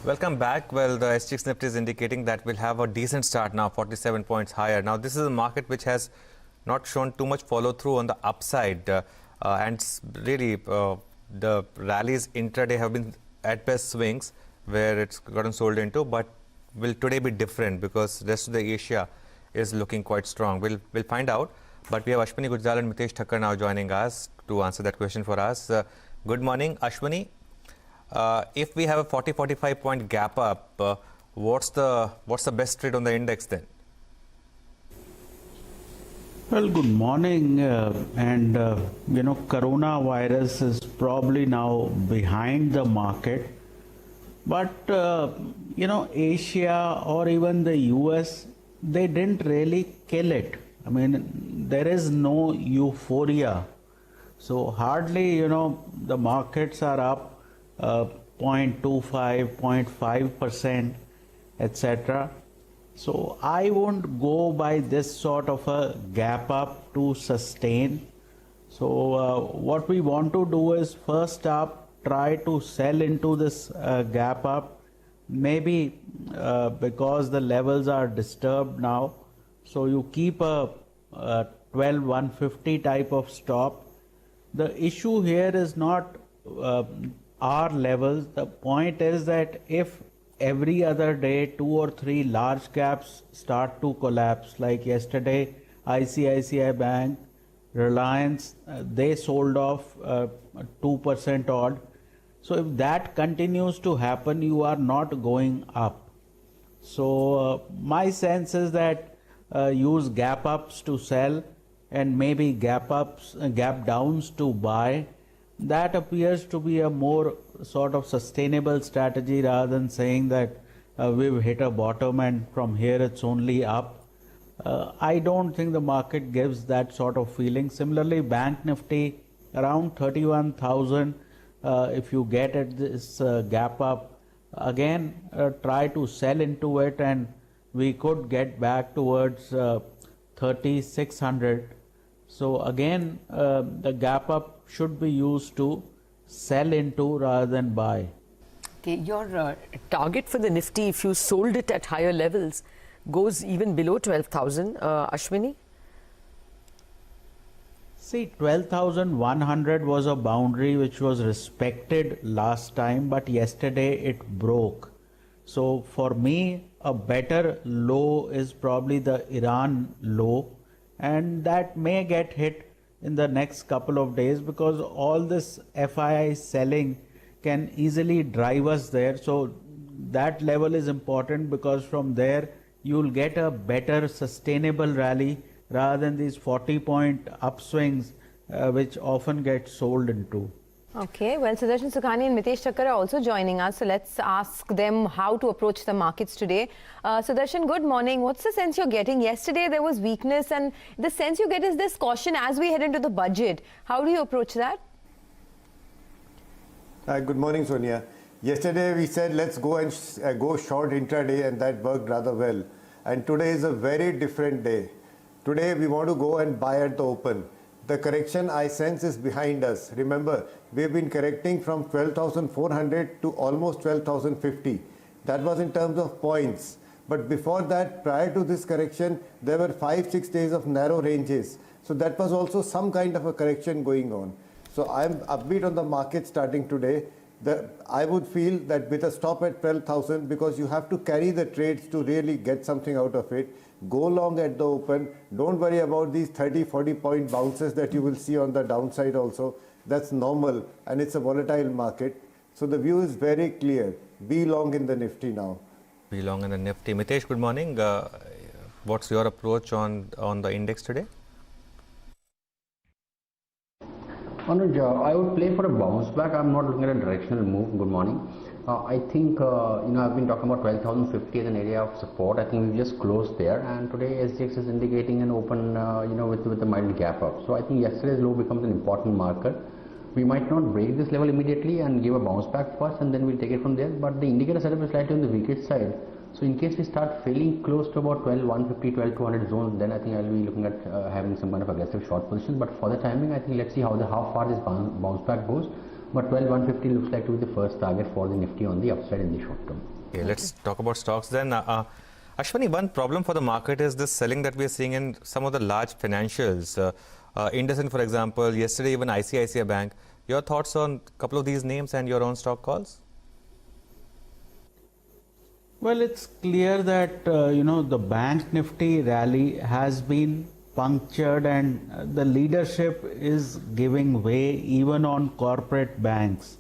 Welcome back. Well, the SGX Nifty is indicating that we'll have a decent start now, 47 points higher. Now, this is a market which has not shown too much follow-through on the upside. And really, the rallies intraday have been at best swings where it's gotten sold into, but will today be different because the rest of the Asia is looking quite strong. We'll find out. But we have Ashwani Gujral and Mitesh Thakkar now joining us to answer that question for us. Good morning, Ashwani. If we have a 40-45 point gap up, what's the best trade on the index then? Well, good morning. Coronavirus is probably now behind the market. But, Asia or even the US, they didn't really kill it. I mean, there is no euphoria. So hardly, the markets are up 0.25, 0.5%, etc. So I won't go by this sort of a gap up to sustain. So what we want to do is first up, try to sell into this gap up, maybe because the levels are disturbed now. So you keep a 12,150 type of stop. The issue here is not our levels. The point is that if every other day 2 or 3 large caps start to collapse, like yesterday ICICI Bank, Reliance, they sold off 2% odd. So if that continues to happen, you are not going up. So my sense is that use gap ups to sell and maybe gap downs to buy. That appears to be a more sort of sustainable strategy rather than saying that we've hit a bottom and from here it's only up. I don't think the market gives that sort of feeling. Similarly, Bank Nifty around 31,000. If you get at this gap up, again try to sell into it and we could get back towards 3,600. So again, the gap up should be used to sell into rather than buy. Okay, your target for the Nifty, if you sold it at higher levels, goes even below 12,000, Ashwani? See, 12,100 was a boundary which was respected last time, but yesterday it broke. So for me, a better low is probably the Iran low, and that may get hit in the next couple of days because all this FII selling can easily drive us there. So that level is important because from there you will get a better sustainable rally rather than these 40-point upswings which often get sold into. Okay, well, Sudarshan Sukhani and Mitesh Thakkar are also joining us. So let's ask them how to approach the markets today. Sudarshan, good morning. What's the sense you're getting? Yesterday there was weakness and the sense you get is this caution as we head into the budget. How do you approach that? Good morning, Sonia. Yesterday we said let's go and go short intraday, and that worked rather well. And today is a very different day. Today we want to go and buy at the open. The correction I sense is behind us. Remember, we've been correcting from 12,400 to almost 12,050. That was in terms of points. But before that, prior to this correction, there were 5-6 days of narrow ranges. So that was also some kind of a correction going on. So I'm upbeat on the market starting today. I would feel that with a stop at 12,000, because you have to carry the trades to really get something out of it. Go long at the open. Don't worry about these 30-40 point bounces that you will see on the downside also. That's normal and it's a volatile market. So the view is very clear. Be long in the Nifty now. Be long in the Nifty. Mitesh, good morning. What's your approach on the index today? Anuj, I would play for a bounce back. I'm not looking at a directional move. Good morning. I think, I've been talking about 12,050 as an area of support. I think we've just closed there, and today SGX is indicating an open, with a mild gap up. So I think yesterday's low becomes an important marker. We might not break this level immediately and give a bounce back first, and then we'll take it from there. But the indicator setup is slightly on the weakest side. So in case we start feeling close to about 12,150, 12,200 zone, then I think I'll be looking at having some kind of aggressive short position. But for the timing, I think let's see how far this bounce back goes. But 12,150 looks like to be the first target for the Nifty on the upside in the short term. Okay, let's talk about stocks then. Ashwani, one problem for the market is this selling that we are seeing in some of the large financials. IndusInd, for example, yesterday even ICICI Bank. Your thoughts on a couple of these names and your own stock calls? Well, it's clear that the bank Nifty rally has been punctured and the leadership is giving way even on corporate banks.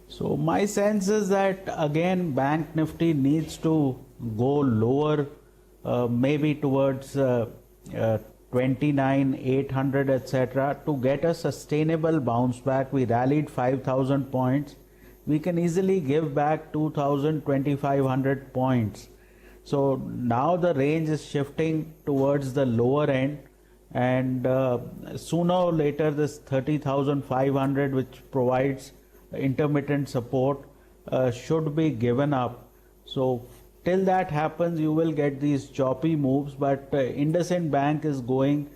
So my sense is that again bank Nifty needs to go lower, maybe towards 29,800 etc. to get a sustainable bounce back. We rallied 5,000 points. We can easily give back 2,000, 2,500 points. So now the range is shifting towards the lower end, and sooner or later this 30,500, which provides intermittent support, should be given up. So till that happens, you will get these choppy moves, but IndusInd Bank is going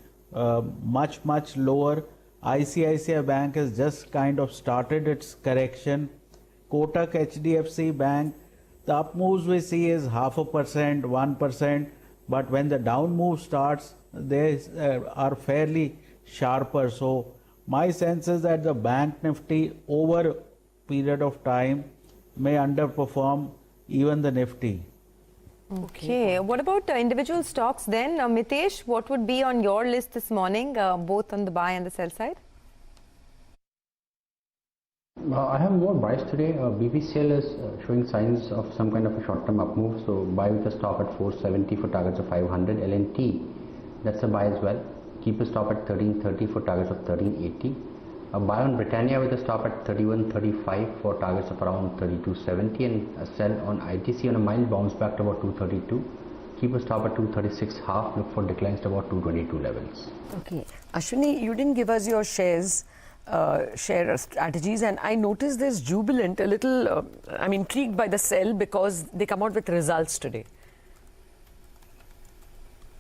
much lower. ICICI Bank has just kind of started its correction. Kotak HDFC Bank, the up moves we see is 0.5%, 1%, but when the down move starts, they are fairly sharper. So my sense is that the bank Nifty over a period of time may underperform even the Nifty. Okay, what about individual stocks then? Mitesh, what would be on your list this morning, both on the buy and the sell side? I have more buys today. BPCL is showing signs of some kind of a short-term up move, so buy with a stop at 470 for targets of 500. L&T, that's a buy as well. Keep a stop at 1330 for targets of 1380. A buy on Britannia with a stop at 3135 for targets of around 3270, and a sell on ITC on a mild bounce back to about 232. Keep a stop at 236.5. Look for declines to about 222 levels. Okay, Ashwani, you didn't give us your share strategies, and I noticed there's Jubilant a little. I'm intrigued by the sell because they come out with results today.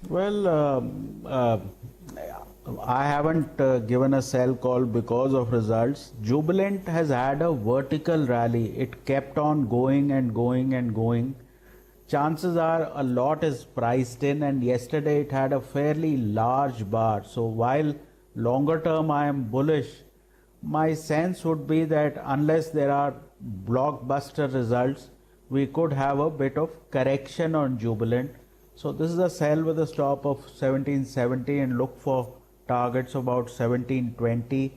Well, I haven't given a sell call because of results. Jubilant has had a vertical rally. It kept on going and going and going. Chances are a lot is priced in, and yesterday it had a fairly large bar. So while longer term I am bullish, my sense would be that unless there are blockbuster results, we could have a bit of correction on Jubilant. So this is a sell with a stop of 1770 and look for targets about 1720.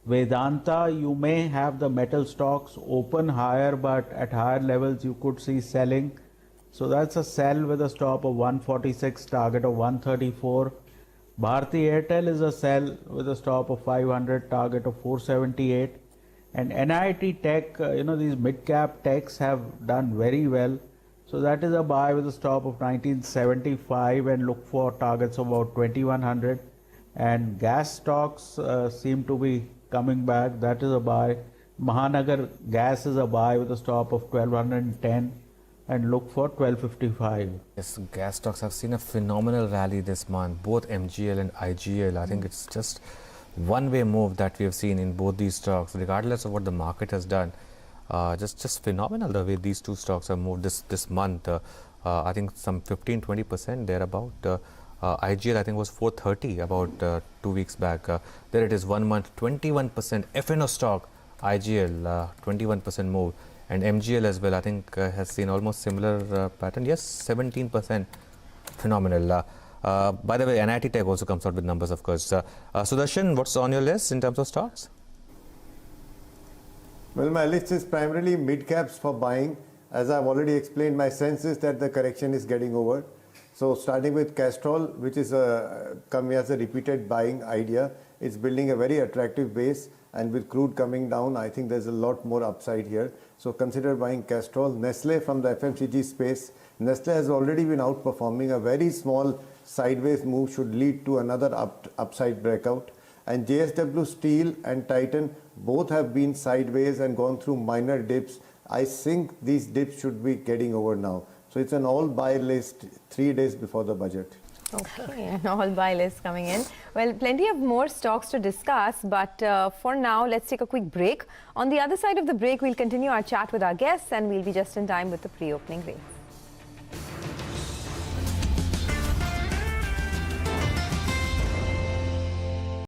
Vedanta, you may have the metal stocks open higher, but at higher levels you could see selling. So that's a sell with a stop of 146, target of 134. Bharti Airtel is a sell with a stop of 500, target of 478. And NIT Tech, these mid-cap techs have done very well. So that is a buy with a stop of 1975 and look for targets of about 2100. And gas stocks seem to be coming back. That is a buy. Mahanagar Gas is a buy with a stop of 1210 and look for 1255. Yes, gas stocks have seen a phenomenal rally this month, both MGL and IGL. I think it's just one-way move that we have seen in both these stocks, regardless of what the market has done. Just phenomenal the way these two stocks have moved this month. I think some 15-20% thereabout. IGL I think was 430 about 2 weeks back. There it is, 1 month, 21%. FNO stock, IGL, 21% move. And MGL as well, I think has seen almost similar pattern. Yes, 17%. Phenomenal. By the way, NIT Tech also comes out with numbers, of course. Sudarshan, what's on your list in terms of stocks? Well, my list is primarily mid-caps for buying. As I've already explained, my sense is that the correction is getting over. So starting with Castrol, which is coming as a repeated buying idea, it's building a very attractive base, and with crude coming down, I think there's a lot more upside here. So consider buying Castrol. Nestle from the FMCG space. Nestle has already been outperforming. A very small sideways move should lead to another upside breakout. And JSW Steel and Titan both have been sideways and gone through minor dips. I think these dips should be getting over now. So it's an all buy list 3 days before the budget. Okay, an all buy list coming in. Well, plenty of more stocks to discuss, but for now, let's take a quick break. On the other side of the break, we'll continue our chat with our guests, and we'll be just in time with the pre-opening race.